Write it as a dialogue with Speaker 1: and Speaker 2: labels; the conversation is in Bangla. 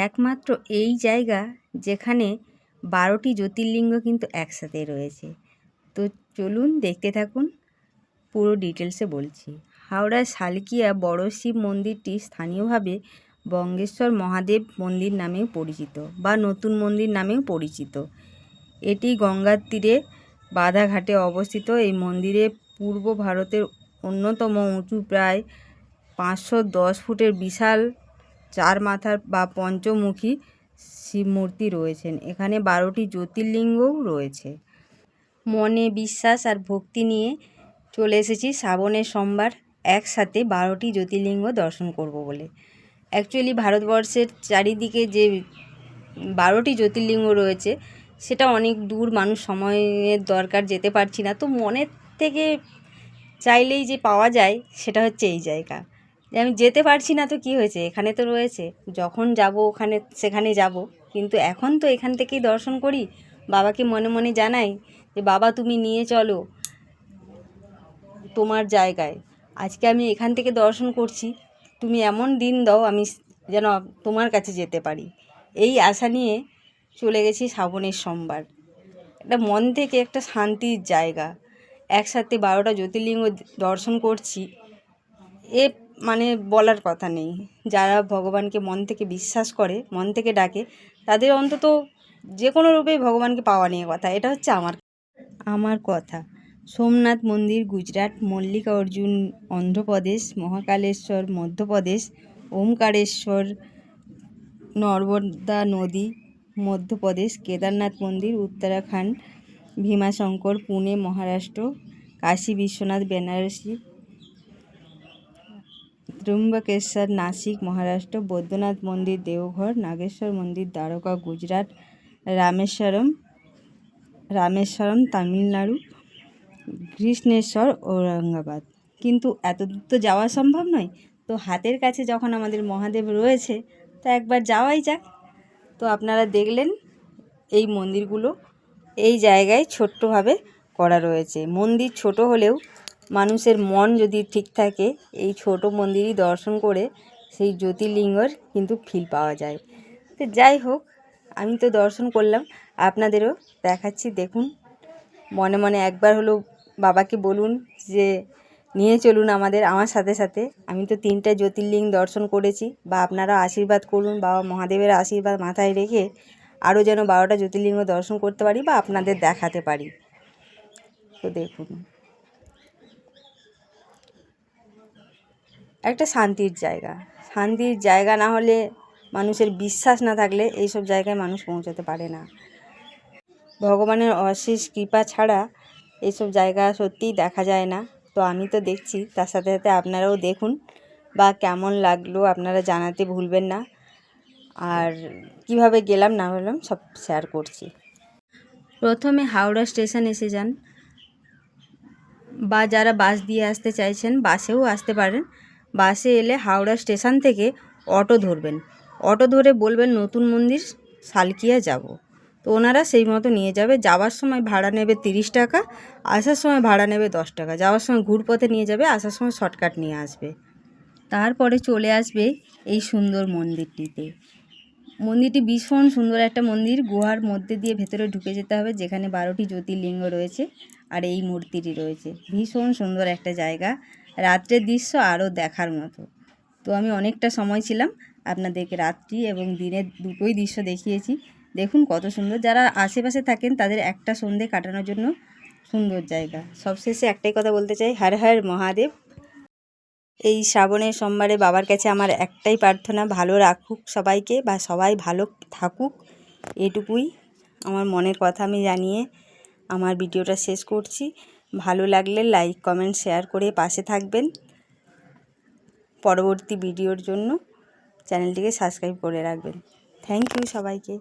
Speaker 1: একমাত্র এই জায়গা যেখানে 12টি জ্যোতির্লিঙ্গ কিন্তু একসাথে রয়েছে। তো চলুন দেখতে থাকুন, পুরো ডিটেলসে বলছি। হাওড়ার শালকিয়া বড় শিব মন্দিরটি স্থানীয়ভাবে বঙ্গেশ্বর মহাদেব মন্দির নামেও পরিচিত বা নতুন মন্দির নামেও পরিচিত। এটি গঙ্গার তীরে বাধাঘাটে অবস্থিত। এই মন্দিরে পূর্ব ভারতের অন্যতম উঁচু প্রায় 510 ফুটের বিশাল 4 মাথার বা পঞ্চমুখী শিব মূর্তি রয়েছেন। এখানে 12টি জ্যোতির্লিঙ্গও রয়েছে। মনে বিশ্বাস আর ভক্তি নিয়ে চলে এসেছি শ্রাবণের সোমবার একসাথে 12টি জ্যোতির্লিঙ্গ দর্শন করব বলে। অ্যাকচুয়ালি ভারতবর্ষের চারিদিকে যে 12টি জ্যোতির্লিঙ্গ রয়েছে সেটা অনেক দূর, মানুষ সময়ের দরকার, যেতে পারছি না। তো মনের থেকে চাইলেই যে পাওয়া যায় সেটা হচ্ছে এই জায়গা। যে আমি যেতে পারছি না তো কি হয়েছে, এখানে তো রয়েছে, যখন যাব ওখানে সেখানে যাব। কিন্তু এখন তো এখান থেকেই দর্শন করি, বাবাকে মনে মনে জানাই যে বাবা তুমি নিয়ে চলো তোমার জায়গায়। আজকে আমি এখান থেকে দর্শন করছি, তুমি এমন দিন দাও আমি যেন তোমার কাছে যেতে পারি। এই আশা নিয়ে চলে গেছি শ্রাবণের সোমবার। এটা মন থেকে একটা শান্তির জায়গা। একসাথে 12টা জ্যোতির্লিঙ্গ দর্শন করছি, এ মানে বলার কথা নেই। যারা ভগবানকে মন থেকে বিশ্বাস করে, মন থেকে ডাকে, তাদের অন্তত যে কোনো রূপেই ভগবানকে পাওয়া নিয়ে কথা। এটা হচ্ছে আমার কথা। সোমনাথ মন্দির গুজরাট, মল্লিকার্জুন অন্ধ্রপ্রদেশ, মহাকালেশ্বর মধ্যপ্রদেশ, ওমকারেশ্বর নর্মদা নদী মধ্যপ্রদেশ, কেদারনাথ মন্দির উত্তরাখণ্ড, ভীমাশঙ্কর পুনে মহারাষ্ট্র, কাশী বিশ্বনাথ বেনারসি, ত্র্যম্বকেশ্বর নাসিক মহারাষ্ট্র, বৈদ্যনাথ মন্দির দেওঘর, নাগেশ্বর মন্দির দ্বারকা গুজরাট, রামেশ্বরম তামিলনাড়ু, কৃষ্ণেশ্বর ঔরঙ্গাবাদ। কিন্তু এত দূর তো যাওয়া সম্ভব নয়, তো হাতের কাছে যখন আমাদের মহাদেব রয়েছে তো একবার যাওয়াই যাক। তো আপনারা দেখলেন এই মন্দিরগুলো এই জায়গায় ছোট্টভাবে করা রয়েছে। মন্দির ছোট হলেও মানুষের মন যদি ঠিক থাকে, এই ছোট মন্দিরই দর্শন করে সেই জ্যোতির্লিঙ্গর কিন্তু ফিল পাওয়া যায়। তো যাই হোক, আমি তো দর্শন করলাম, আপনাদেরও দেখাচ্ছি, দেখুন। মনে মনে একবার হলো বাবাকে বলুন যে নিয়ে চলুন আমার সাথে সাথে। আমি তো 3টা জ্যোতির্লিঙ্গ দর্শন করেছি, বা আপনারা আশীর্বাদ করুন, বাবা মহাদেবের আশীর্বাদ মাথায় রেখে আরও যেন 12টা জ্যোতির্লিঙ্গ দর্শন করতে পারি বা আপনাদের দেখাতে পারি। তো দেখুন, একটা শান্তির জায়গা না হলে, মানুষের বিশ্বাস না থাকলে এইসব জায়গায় মানুষ পৌঁছাতে পারে না। ভগবানের অশেষ কৃপা ছাড়া এইসব জায়গা সত্যিই দেখা যায় না। তো আমি তো দেখছি, তার সাথে সাথে আপনারাও দেখুন, বা কেমন লাগলো আপনারা জানাতে ভুলবেন না। আর কিভাবে গেলাম না হলাম সব শেয়ার করছি। প্রথমে হাওড়া স্টেশন এসে যান, বা যারা বাস দিয়ে আসতে চাইছেন বাসেও আসতে পারেন। বাসে এলে হাওড়া স্টেশন থেকে অটো ধরবেন। অটো ধরে বলবেন নতুন মন্দির শালকিয়া যাব, তো ওনারা সেই মতো নিয়ে যাবে। যাওয়ার সময় ভাড়া নেবে 30 টাকা, আসার সময় ভাড়া নেবে 10 টাকা। যাওয়ার সময় ঘুরপথে নিয়ে যাবে, আসার সময় শর্টকাট নিয়ে আসবে। তারপরে চলে আসবে এই সুন্দর মন্দিরটিতে। মন্দিরটি ভীষণ সুন্দর একটা মন্দির। গুহার মধ্যে দিয়ে ভেতরে ঢুকে যেতে হবে, যেখানে 12টি জ্যোতির্লিঙ্গ রয়েছে আর এই মূর্তিটি রয়েছে। ভীষণ সুন্দর একটা জায়গা, রাত্রের দৃশ্য আরও দেখার মতো। তো আমি অনেকটা সময় ছিলাম, আপনাদেরকে রাত্রি এবং দিনের দুটোই দৃশ্য দেখিয়েছি। দেখুন কত সুন্দর। যারা আশেপাশে থাকেন তাদের একটা সন্ধে কাটানোর জন্য সুন্দর জায়গা। সবশেষে একটাই কথা বলতে চাই, হর হর মহাদেব। এই শ্রাবণের সোমবারে বাবার কাছে আমার একটাই প্রার্থনা, ভালো রাখুক সবাইকে, বা সবাই ভালো থাকুক, এটুকুই আমার মনের কথা আমি জানিয়ে আমার ভিডিওটা শেষ করছি। ভালো লাগলে লাইক কমেন্ট শেয়ার করে পাশে থাকবেন। পরবর্তী ভিডিওর জন্য চ্যানেলটিকে সাবস্ক্রাইব করে রাখবেন। থ্যাংক ইউ সবাইকে।